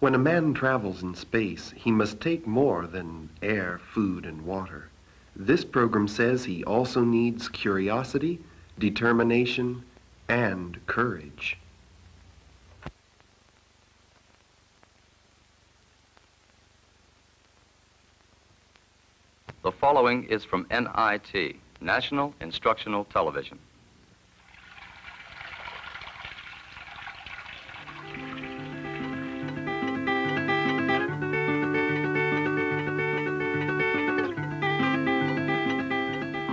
When a man travels in space, he must take more than air, food, and water. This program says he also needs curiosity, determination, and courage. The following is from NIT, National Instructional Television.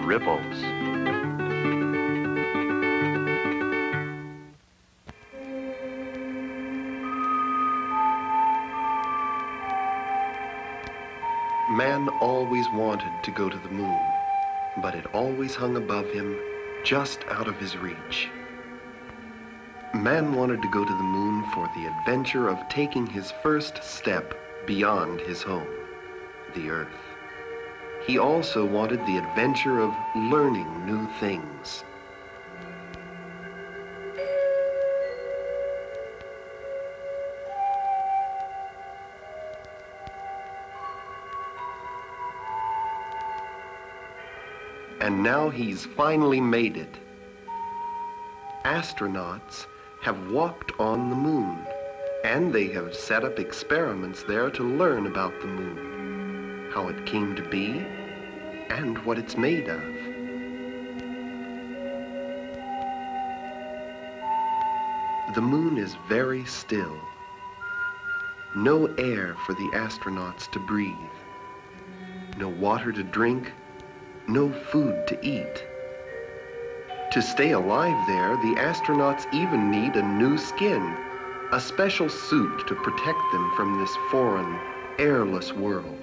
Ripples. Man always wanted to go to the moon, but it always hung above him, just out of his reach. Man wanted to go to the moon for the adventure of taking his first step beyond his home, the Earth. He also wanted the adventure of learning new things. And now he's finally made it. Astronauts have walked on the moon, and they have set up experiments there to learn about the moon, how it came to be, and what it's made of. The moon is very still. No air for the astronauts to breathe. No water to drink. No food to eat. To stay alive there, the astronauts even need a new skin, a special suit to protect them from this foreign, airless world.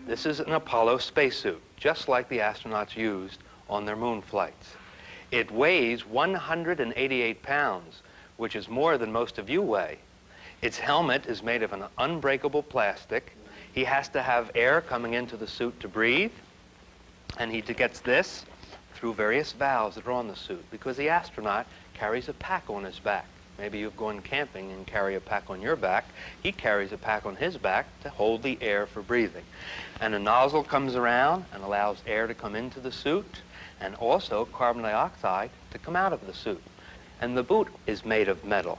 This is an Apollo spacesuit, just like the astronauts used on their moon flights. It weighs 188 pounds, which is more than most of you weigh. Its helmet is made of an unbreakable plastic. He has to have air coming into the suit to breathe, and he gets this through various valves that are on the suit, because the astronaut carries a pack on his back. Maybe you've gone camping and carry a pack on your back. He carries a pack on his back to hold the air for breathing. And a nozzle comes around and allows air to come into the suit, and also carbon dioxide to come out of the suit. And the boot is made of metal.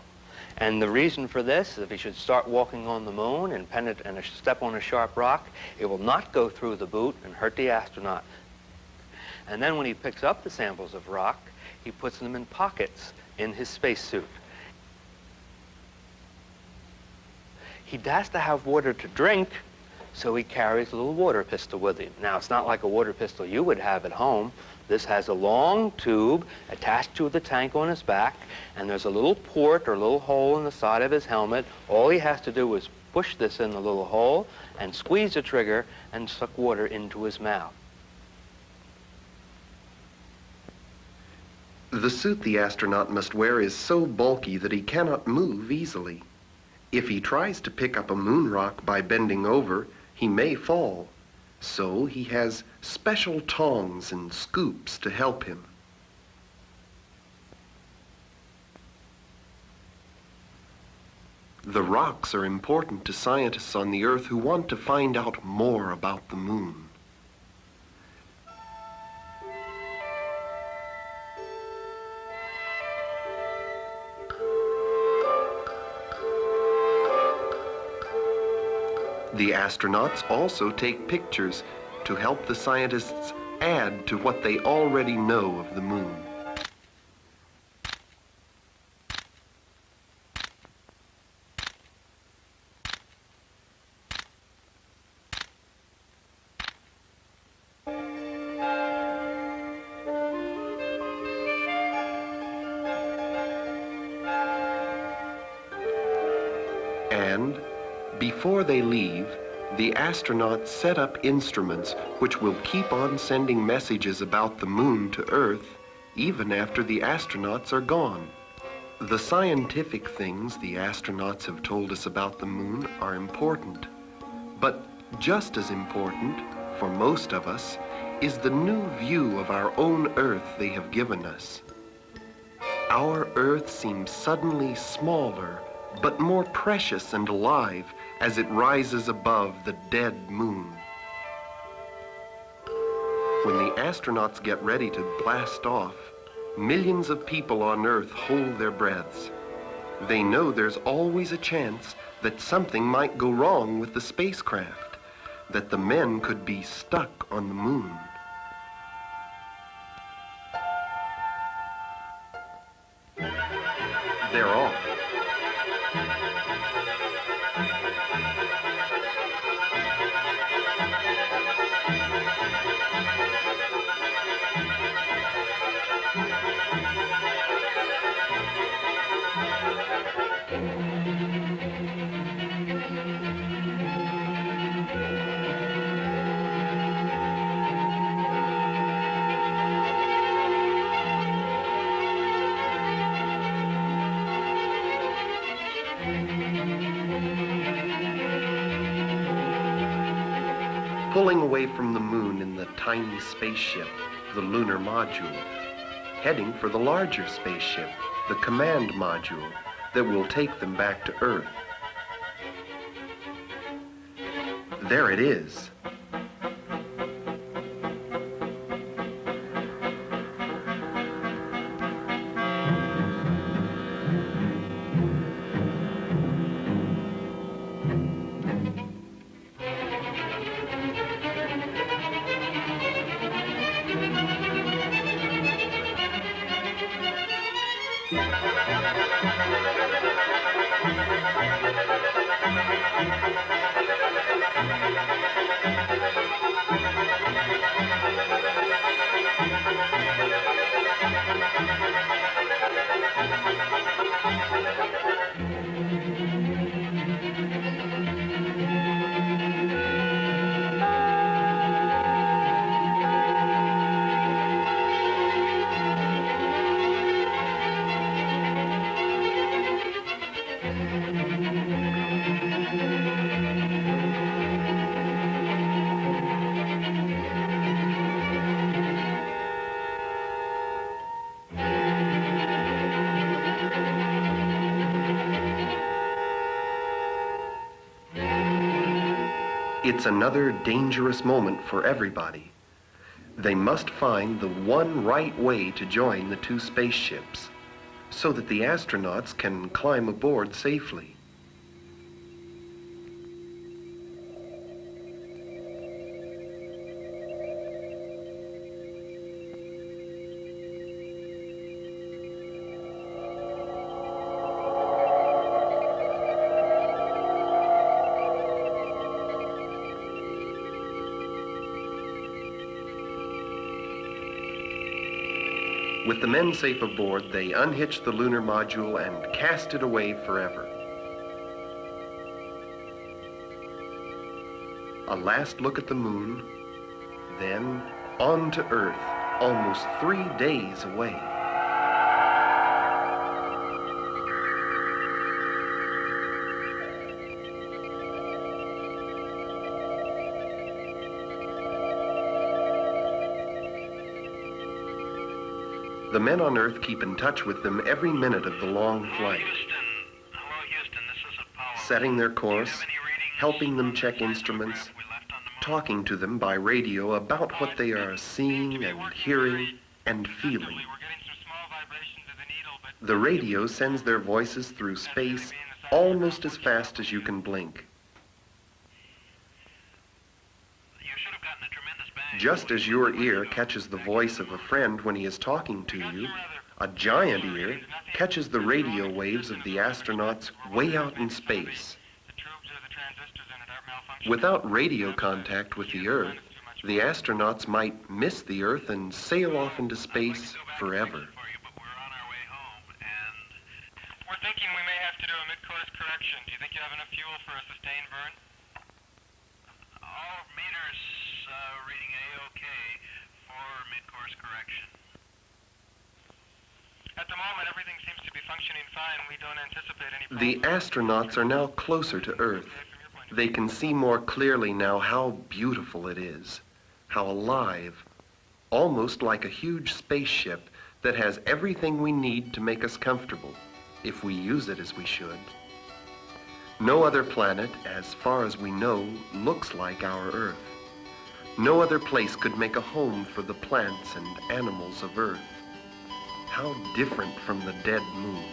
And the reason for this is if he should start walking on the moon and step on a sharp rock, it will not go through the boot and hurt the astronaut. And then when he picks up the samples of rock, he puts them in pockets in his spacesuit. He has to have water to drink, so he carries a little water pistol with him. Now, it's not like a water pistol you would have at home. This has a long tube attached to the tank on his back, and there's a little port or a little hole in the side of his helmet. All he has to do is push this in the little hole and squeeze the trigger and suck water into his mouth. The suit the astronaut must wear is so bulky that he cannot move easily. If he tries to pick up a moon rock by bending over, he may fall. So he has special tongs and scoops to help him. The rocks are important to scientists on the Earth who want to find out more about the moon. The astronauts also take pictures to help the scientists add to what they already know of the moon. And before they leave, the astronauts set up instruments which will keep on sending messages about the moon to Earth even after the astronauts are gone. The scientific things the astronauts have told us about the moon are important, but just as important for most of us is the new view of our own Earth they have given us. Our Earth seems suddenly smaller, but more precious and alive as it rises above the dead moon. When the astronauts get ready to blast off, millions of people on Earth hold their breaths. They know there's always a chance that something might go wrong with the spacecraft, that the men could be stuck on the moon. They're off. Pulling away from the moon in the tiny spaceship, the lunar module, heading for the larger spaceship, the command module, that will take them back to Earth. There it is. It's another dangerous moment for everybody. They must find the one right way to join the two spaceships so that the astronauts can climb aboard safely. With the men safe aboard, they unhitch the lunar module and cast it away forever. A last look at the moon, then on to Earth, almost 3 days away. The men on Earth keep in touch with them every minute of the long flight, Hello, Houston. This is Apollo. setting their course, Do you have any readings helping them on the check asteroid instruments, we left on the moon? talking to them by radio about what they are seeing and hearing and feeling. We're getting some small vibrations of the needle, but The radio sends their voices through space almost as fast as you can blink. you should have gotten a tremendous bang. Just as your ear catches the voice of a friend when he is talking to you, a giant ear catches the radio waves of the astronauts way out in space. The tubes or the transistors in it aren't malfunctioning. Without radio contact with the Earth, the astronauts might miss the Earth and sail off into space forever. For you, but we're on our way home, and we're thinking we may have to do a mid-course correction. Do you think you have enough fuel for a sustained burn? All meters reading A-OK for mid-course correction. At the moment, everything seems to be functioning fine. We don't anticipate any The problems. astronauts are now closer to Earth. Okay, from your point of They can see more clearly now how beautiful it is, how alive, almost like a huge spaceship that has everything we need to make us comfortable, if we use it as we should. No other planet, as far as we know, looks like our Earth. No other place could make a home for the plants and animals of Earth. How different from the dead moon.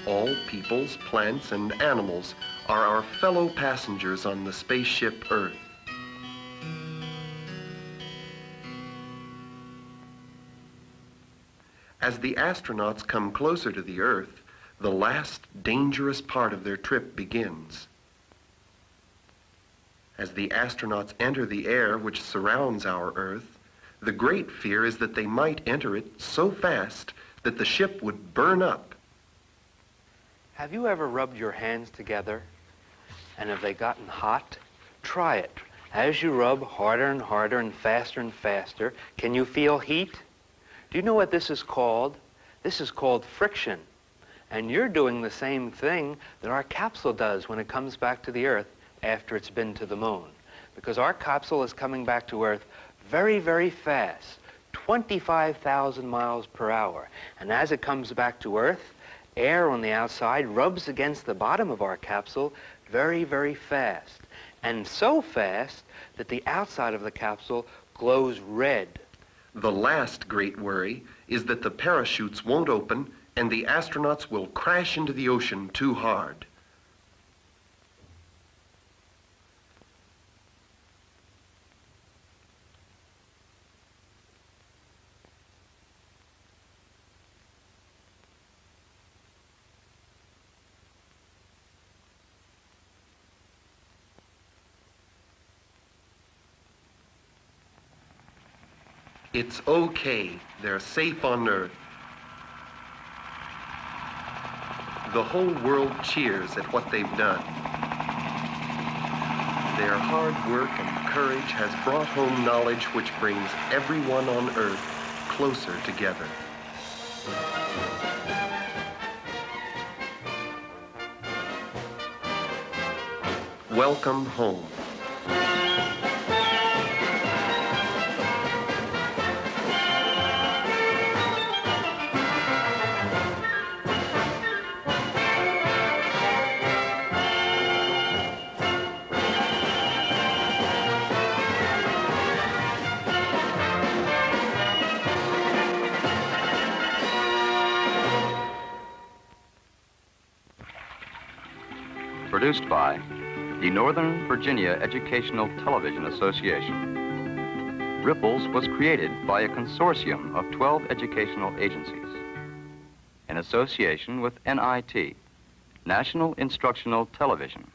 All peoples, plants, and animals are our fellow passengers on the spaceship Earth. As the astronauts come closer to the Earth, the last dangerous part of their trip begins. As the astronauts enter the air which surrounds our Earth, the great fear is that they might enter it so fast that the ship would burn up. Have you ever rubbed your hands together? And have they gotten hot? Try it. As you rub harder and harder and faster, can you feel heat? Do you know what this is called? This is called friction. And you're doing the same thing that our capsule does when it comes back to the Earth after it's been to the moon. Because our capsule is coming back to Earth very, very fast, 25,000 miles per hour. And as it comes back to Earth, air on the outside rubs against the bottom of our capsule very, very fast. And so fast that the outside of the capsule glows red. The last great worry is that the parachutes won't open and the astronauts will crash into the ocean too hard. It's okay. They're safe on Earth. The whole world cheers at what they've done. Their hard work and courage has brought home knowledge which brings everyone on Earth closer together. Welcome home. Produced by the Northern Virginia Educational Television Association. Ripples was created by a consortium of 12 educational agencies in association with NIT, National Instructional Television.